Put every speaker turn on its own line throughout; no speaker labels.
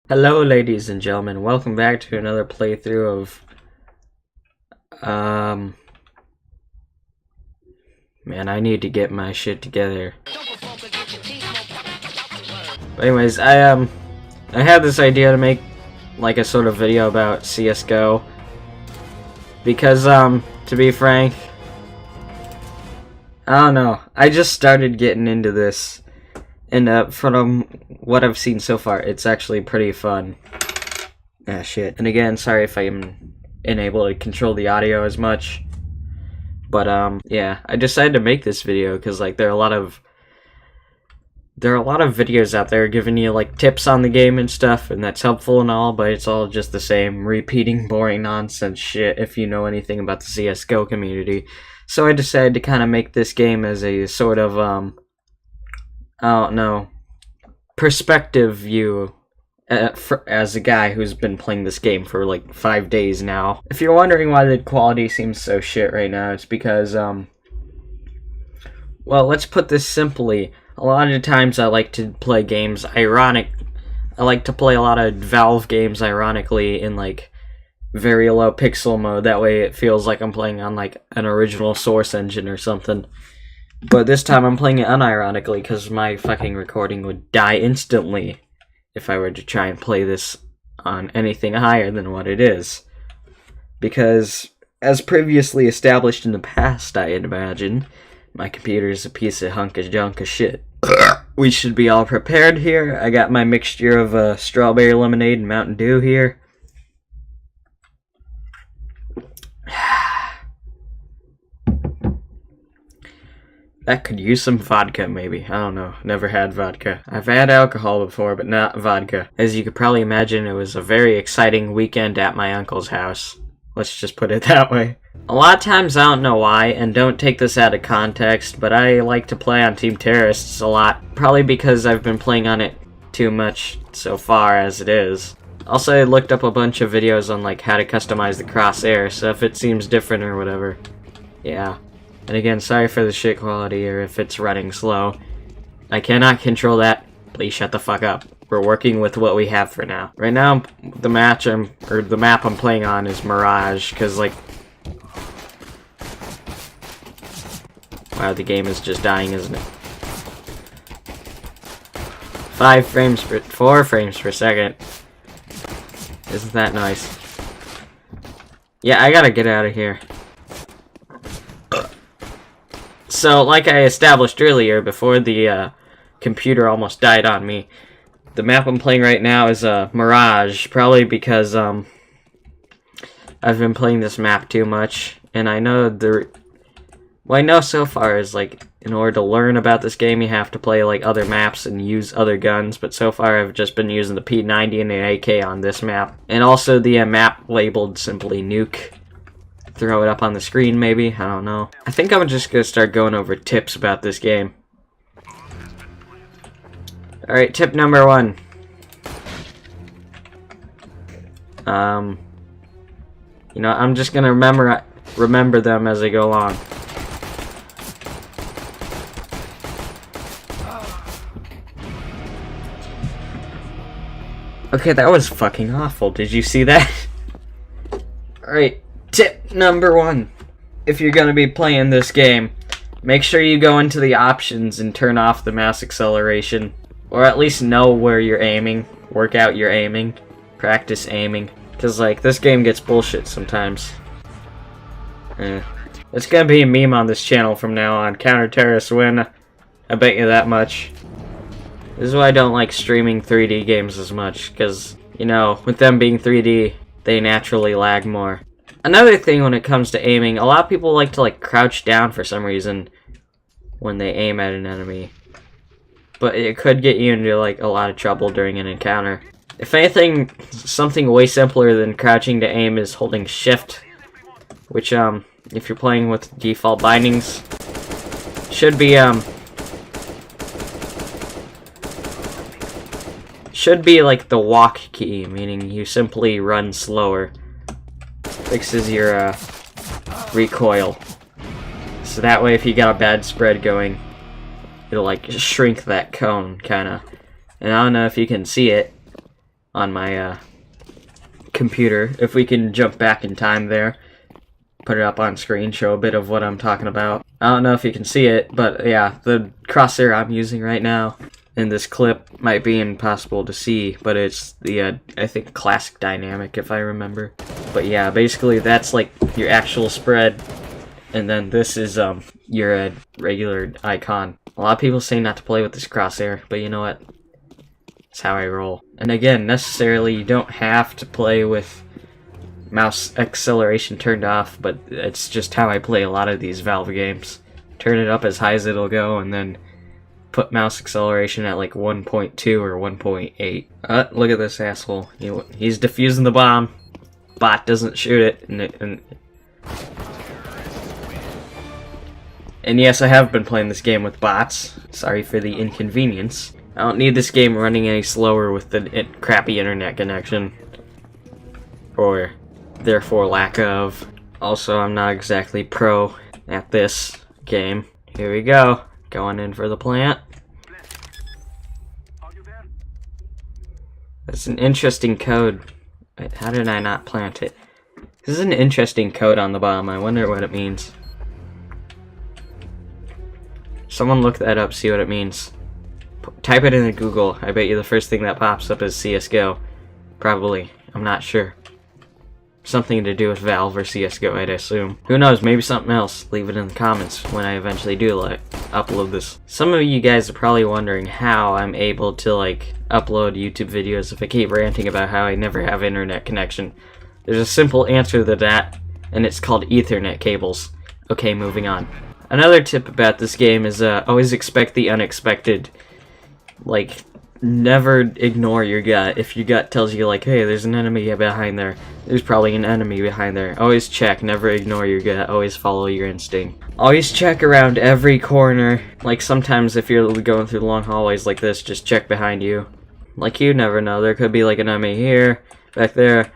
Hello ladies and gentlemen, welcome back to another playthrough of man, I need to get my shit together. But anyways, I had this idea to make like a sort of video about CS:GO because to be frank, I don't know, I just started getting into this. And from what I've seen so far, it's actually pretty fun. Ah, shit. And again, sorry if I'm unable to control the audio as much. But, yeah, I decided to make this video because, like, there are a lot of videos out there giving you, like, tips on the game and stuff, and that's helpful and all, but it's all just the same repeating, boring nonsense shit if you know anything about the CSGO community. So I decided to kind of make this game as a sort of, I don't know, perspective view as a guy who's been playing this game for like 5 days now. If you're wondering why the quality seems so shit right now, it's because, well, let's put this simply. A lot of the times I like to play games I like to play a lot of Valve games ironically in like very low pixel mode. That way it feels like I'm playing on like an original Source engine or something. But this time I'm playing it unironically because my fucking recording would die instantly if I were to try and play this on anything higher than what it is. Because, as previously established in the past, I imagine, my computer is a piece of hunk of junk of shit. We should be all prepared here. I got my mixture of strawberry lemonade and Mountain Dew here. That could use some vodka, maybe. I don't know. Never had vodka. I've had alcohol before, but not vodka. As you could probably imagine, it was a very exciting weekend at my uncle's house. Let's just put it that way. A lot of times, I don't know why, and don't take this out of context, but I like to play on Team Terrorists a lot. Probably because I've been playing on it too much so far as it is. Also, I looked up a bunch of videos on like how to customize the crosshair, so if it seems different or whatever, yeah. And again, sorry for the shit quality or if it's running slow. I cannot control that. Please shut the fuck up. We're working with what we have for now. Right now, the map I'm playing on is Mirage, because like, wow, the game is just dying, isn't it? 4 frames per second. Isn't that nice? Yeah, I gotta get out of here. So, like I established earlier, before the computer almost died on me, the map I'm playing right now is Mirage, probably because I've been playing this map too much, and I know what I know so far is, like, in order to learn about this game, you have to play, like, other maps and use other guns, but so far I've just been using the P90 and the AK on this map, and also the map labeled simply Nuke. Throw it up on the screen, maybe? I don't know. I think I'm just gonna start going over tips about this game. Alright, tip number 1. You know, I'm just gonna remember them as I go along. Okay, that was fucking awful. Did you see that? Alright. Tip number 1, if you're going to be playing this game, make sure you go into the options and turn off the mouse acceleration, or at least know where you're aiming, work out your aiming, practice aiming, because like, this game gets bullshit sometimes. It's going to be a meme on this channel from now on, counter-terrorist win, I bet you that much. This is why I don't like streaming 3D games as much, because, you know, with them being 3D, they naturally lag more. Another thing when it comes to aiming, a lot of people like to like crouch down for some reason when they aim at an enemy. But it could get you into like a lot of trouble during an encounter. If anything, something way simpler than crouching to aim is holding shift, which if you're playing with default bindings, should be like the walk key, meaning you simply run slower. Fixes your recoil, so that way if you got a bad spread going, it'll like shrink that cone kinda. And I don't know if you can see it, on my computer. If we can jump back in time there, put it up on screen, show a bit of what I'm talking about. I don't know if you can see it, but yeah, the crosshair I'm using right now in this clip might be impossible to see, but it's the, I think, classic dynamic, if I remember. But yeah, basically that's like your actual spread, and then this is your regular icon. A lot of people say not to play with this crosshair, but you know what? It's how I roll. And again, necessarily you don't have to play with mouse acceleration turned off, but it's just how I play a lot of these Valve games. Turn it up as high as it'll go, and then put mouse acceleration at like 1.2 or 1.8. Look at this asshole. He's defusing the bomb. Bot doesn't shoot it, and yes, I have been playing this game with bots. Sorry for the inconvenience. I don't need this game running any slower with the crappy internet connection, or therefore lack of. Also, I'm not exactly pro at this game. Here we go. Going in for the plant. That's an interesting code. Wait, how did I not plant it? This is an interesting code on the bomb. I wonder what it means. Someone look that up, see what it means. Type it into Google. I bet you the first thing that pops up is CSGO. Probably. I'm not sure. Something to do with Valve or CSGO, I'd assume. Who knows, maybe something else. Leave it in the comments when I eventually do upload this. Some of you guys are probably wondering how I'm able to upload YouTube videos if I keep ranting about how I never have internet connection. There's a simple answer to that, and it's called Ethernet cables. Okay, moving on. Another tip about this game is always expect the unexpected. Never ignore your gut. If your gut tells you hey, there's an enemy behind there, there's probably an enemy behind there. Always check, never ignore your gut, always follow your instinct. Always check around every corner. Sometimes if you're going through long hallways like this, just check behind you. You never know, there could be an enemy here, back there,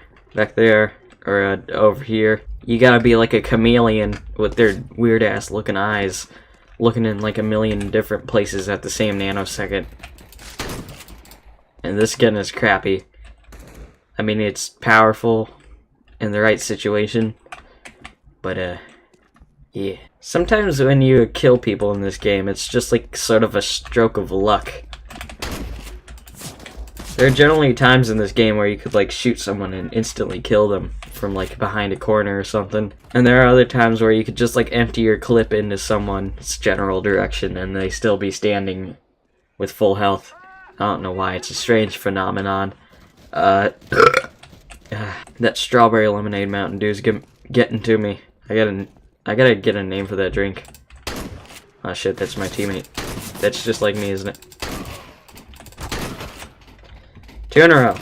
or over here. You gotta be like a chameleon with their weird ass looking eyes, looking in a million different places at the same nanosecond. And this gun is crappy. I mean, it's powerful in the right situation, but yeah. Sometimes when you kill people in this game, it's just sort of a stroke of luck. There are generally times in this game where you could shoot someone and instantly kill them from behind a corner or something. And there are other times where you could just empty your clip into someone's general direction and they still be standing with full health. I don't know why, it's a strange phenomenon. That strawberry lemonade Mountain Dew is getting to me. I gotta get a name for that drink. Oh shit, that's my teammate. That's just like me, isn't it? 2 in a row.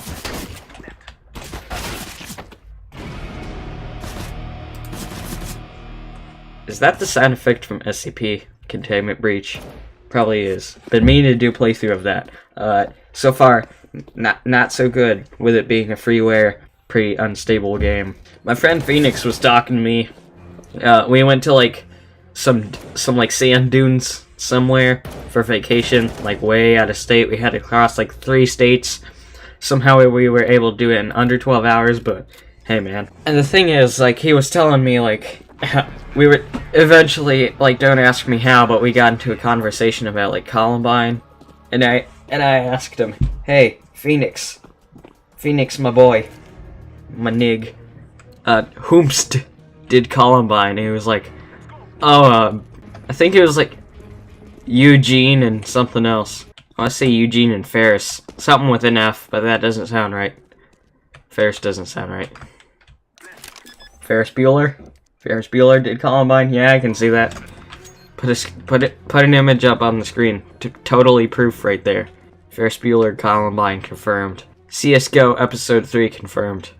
Is that the sound effect from SCP? Containment Breach? Probably is. Been meaning to do a playthrough of that. So far, not so good with it being a freeware, pretty unstable game. My friend Phoenix was talking to me. We went to some sand dunes somewhere for vacation, way out of state. We had to cross 3 states. Somehow we were able to do it in under 12 hours, but hey man. And the thing is, he was telling me we were eventually, don't ask me how, but we got into a conversation about Columbine, and I asked him, hey, Phoenix, my boy, my nig, whomst did Columbine? And he was like, oh, I think it was Eugene and something else. I want to say Eugene and Ferris, something with an F, but that doesn't sound right. Ferris doesn't sound right. Ferris Bueller did Columbine. Yeah, I can see that. Put an image up on the screen. Totally proof right there. Ferris Bueller Columbine confirmed. CSGO episode 3 confirmed.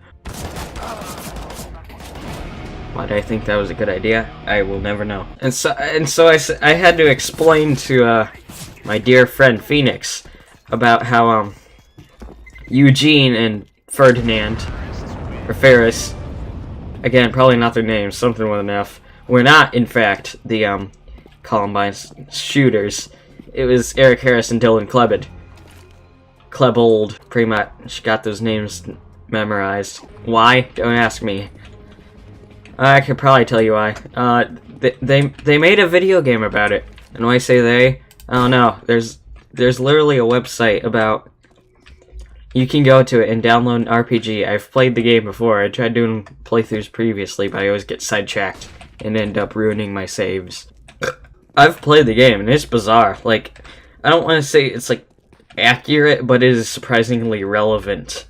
Why do I think that was a good idea? I will never know. And so I had to explain to my dear friend Phoenix about how Eugene and Ferdinand or Ferris, again, probably not their names, something with an F, were not, in fact, the Columbine shooters. It was Eric Harris and Dylan Klebed. Klebold. Pretty much got those names memorized. Why? Don't ask me. I could probably tell you why. They made a video game about it. And when I say they, I don't know. There's literally a website about. You can go to it and download an RPG. I've played the game before. I tried doing playthroughs previously, but I always get sidetracked and end up ruining my saves. I've played the game, and it's bizarre. Like, I don't want to say it's, like, accurate, but it is surprisingly relevant.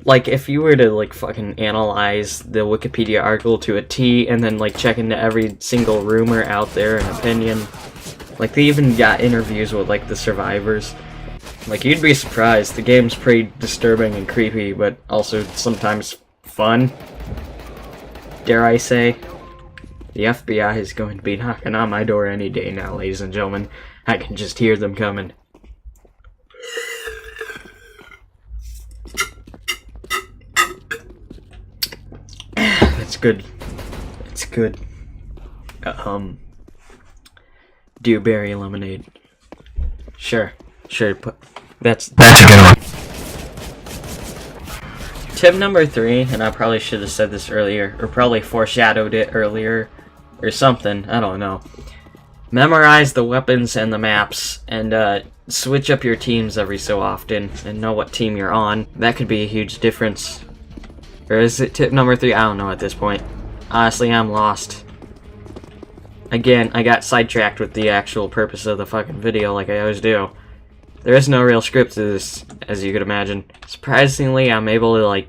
Like, if you were to, like, fucking analyze the Wikipedia article to a T, and then, like, check into every single rumor out there and opinion. Like, they even got interviews with, like, the survivors. Like, you'd be surprised. The game's pretty disturbing and creepy, but also sometimes fun. Dare I say? The FBI is going to be knocking on my door any day now, ladies and gentlemen. I can just hear them coming. That's good. It's good. Dewberry lemonade. Sure, that's a good one. Tip number 3, and I probably should have said this earlier, or probably foreshadowed it earlier, or something, I don't know. Memorize the weapons and the maps, and switch up your teams every so often, and know what team you're on. That could be a huge difference. Or is it tip number 3? I don't know at this point. Honestly, I'm lost. Again, I got sidetracked with the actual purpose of the fucking video, like I always do. There is no real script to this, as you could imagine. Surprisingly, I'm able to, like,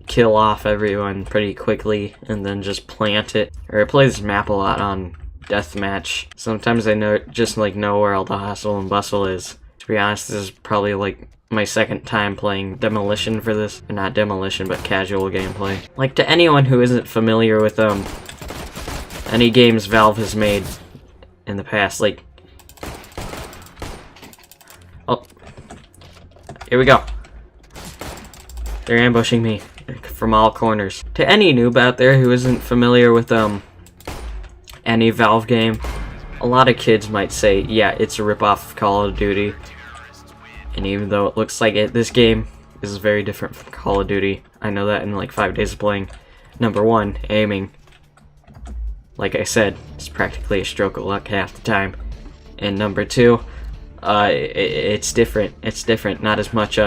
kill off everyone pretty quickly, and then just plant it. Or I play this map a lot on Deathmatch. Sometimes I know where all the hustle and bustle is. To be honest, this is probably, like, my second time playing Demolition for this. Not Demolition, but casual gameplay. Like, to anyone who isn't familiar with, any games Valve has made in the past, like... Oh. Here we go. They're ambushing me from all corners. To any noob out there who isn't familiar with, any Valve game, a lot of kids might say, yeah, it's a ripoff of Call of Duty. And even though it looks like it, this game is very different from Call of Duty. I know that in like 5 days of playing. Number 1, aiming. Like I said, it's practically a stroke of luck half the time. And number 2, it's different. It's different. Not as much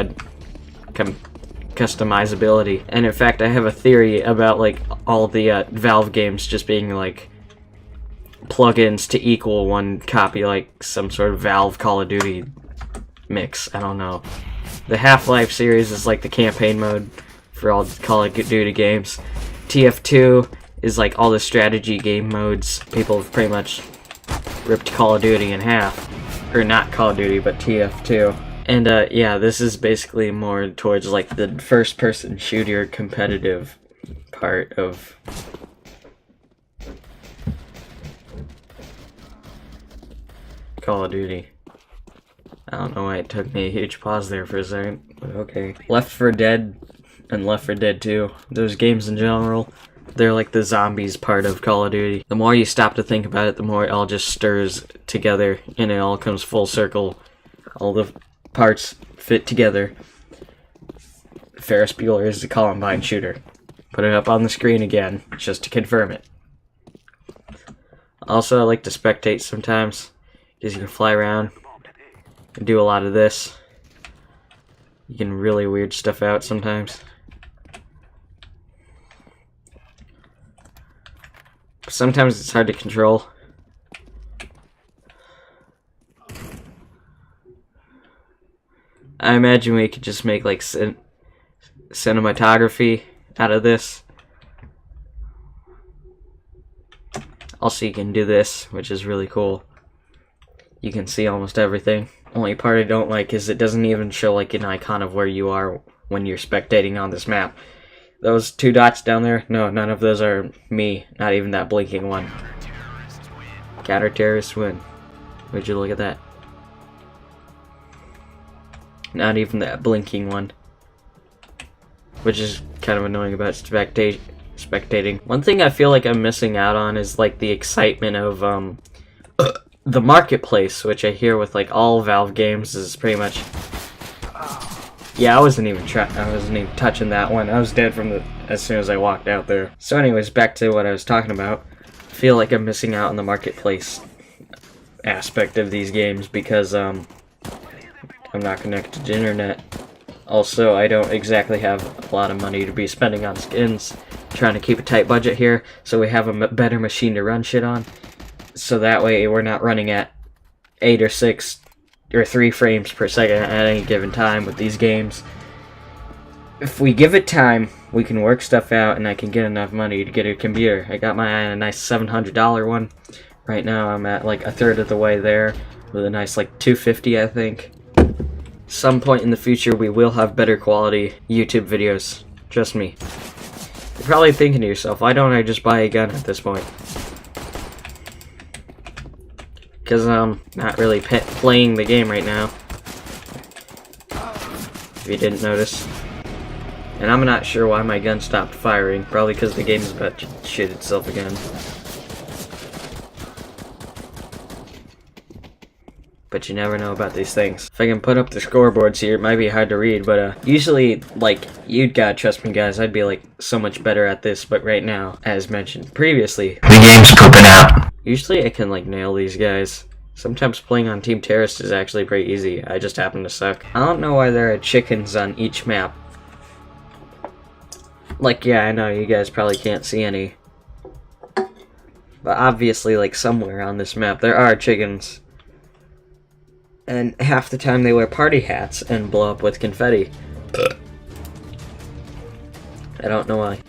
customizability. And in fact, I have a theory about like all the Valve games just being like plugins to equal one copy, like some sort of Valve Call of Duty mix. I don't know. The Half-Life series is like the campaign mode for all Call of Duty games. TF2 is like all the strategy game modes. People have pretty much ripped Call of Duty in half. Or not Call of Duty, but TF2. And yeah, this is basically more towards like the first-person shooter competitive part of Call of Duty. I don't know why it took me a huge pause there for a second, but okay. Left 4 Dead and Left 4 Dead 2, those games in general, they're like the zombies part of Call of Duty. The more you stop to think about it, the more it all just stirs together, and it all comes full circle. All the parts fit together. Ferris Bueller is the Columbine shooter. Put it up on the screen again, just to confirm it. Also, I like to spectate sometimes, because you can fly around and do a lot of this. You can really weird stuff out sometimes. Sometimes it's hard to control. I imagine we could just make like cinematography out of this. Also, you can do this, which is really cool. You can see almost everything. Only part I don't like is it doesn't even show like an icon of where you are when you're spectating on this map. Those 2 dots down there, no, none of those are me. Not even that blinking one. Counter-terrorists win. Would you look at that? Not even that blinking one. Which is kind of annoying about spectating. One thing I feel like I'm missing out on is like the excitement of the marketplace, which I hear with like all Valve games is pretty much Yeah, I wasn't even touching that one. I was dead as soon as I walked out there. So anyways, back to what I was talking about. I feel like I'm missing out on the marketplace aspect of these games because I'm not connected to internet. Also, I don't exactly have a lot of money to be spending on skins. Trying to keep a tight budget here, so we have a better machine to run shit on. So that way we're not running at 8 or 6 or 3 frames per second at any given time with these games. If we give it time, we can work stuff out and I can get enough money to get a computer. I got my eye on a nice $700 one. Right now I'm at like a third of the way there with a nice like $250, I think. Some point in the future we will have better quality YouTube videos. Trust me. You're probably thinking to yourself, why don't I just buy a gun at this point? Because I'm not really playing the game right now. If you didn't notice. And I'm not sure why my gun stopped firing. Probably because the game is about to shit itself again. But you never know about these things. If I can put up the scoreboards here, it might be hard to read, but usually, like, you'd gotta trust me, guys, I'd be, like, so much better at this, but right now, as mentioned previously, the game's pooping out. Usually I can, like, nail these guys. Sometimes playing on Team Terrorist is actually pretty easy. I just happen to suck. I don't know why there are chickens on each map. Like, yeah, I know you guys probably can't see any. But obviously, like, somewhere on this map, there are chickens. And half the time they wear party hats and blow up with confetti. I don't know why.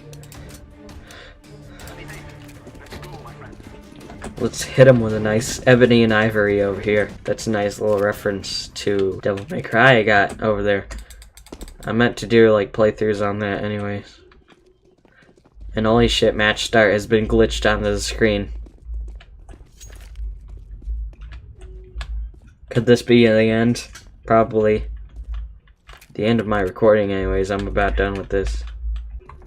Let's hit him with a nice ebony and ivory over here. That's a nice little reference to Devil May Cry I got over there. I meant to do like playthroughs on that anyways. And holy shit, match start has been glitched onto the screen. Could this be the end? Probably. The end of my recording anyways. I'm about done with this.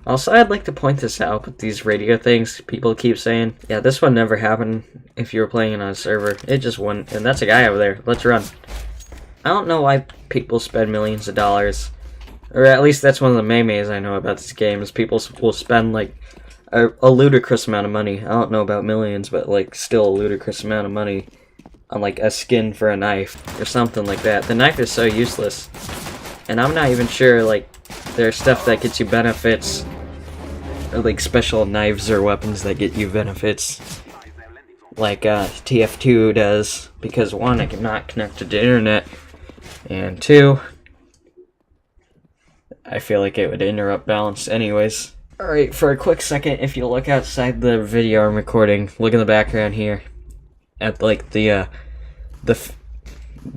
Also, I'd like to point this out with these radio things people keep saying. Yeah, this one never happened if you were playing on a server. It just won. And that's a guy over there. Let's run. I don't know why people spend millions of dollars. Or at least that's one of the maymays I know about this game. Is people will spend like a ludicrous amount of money. I don't know about millions, but like still a ludicrous amount of money on like a skin for a knife or something like that. The knife is so useless, and I'm not even sure like there's stuff that gets you benefits, or like special knives or weapons that get you benefits, like TF2 does, because one, I cannot connect to the internet, and two, I feel like it would interrupt balance anyways. Alright, for a quick second, if you look outside the video I'm recording, look in the background here at like the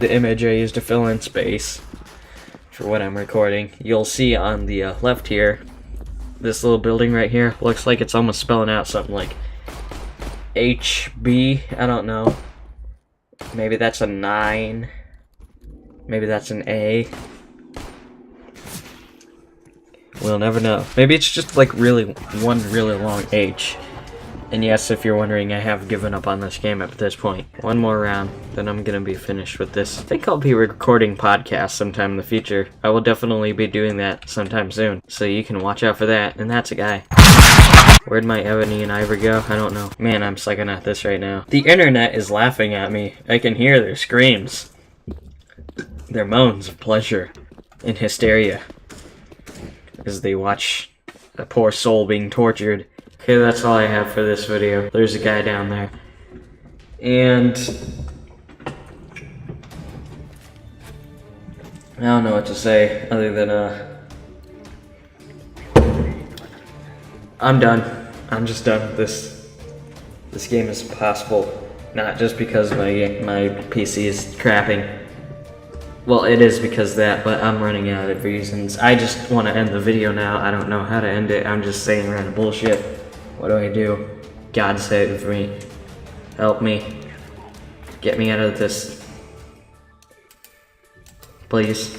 image I used to fill in space for what I'm recording. You'll see on the left here, this little building right here looks like it's almost spelling out something like HB. I don't know. Maybe that's a 9. Maybe that's an A. We'll never know. Maybe it's just like one really long H. And yes, if you're wondering, I have given up on this game at this point. One more round, then I'm gonna be finished with this. I think I'll be recording podcasts sometime in the future. I will definitely be doing that sometime soon, so you can watch out for that. And that's a guy. Where'd my ebony and ivory go? I don't know. Man, I'm sucking at this right now. The internet is laughing at me. I can hear their screams. Their moans of pleasure and hysteria as they watch a poor soul being tortured. Okay, that's all I have for this video. There's a guy down there. And I don't know what to say other than I'm done. I'm just done with this. This game is impossible. Not just because my PC is crapping. Well, it is because of that, but I'm running out of reasons. I just want to end the video now. I don't know how to end it. I'm just saying random bullshit. What do I do? God save me. Help me. Get me out of this. Please.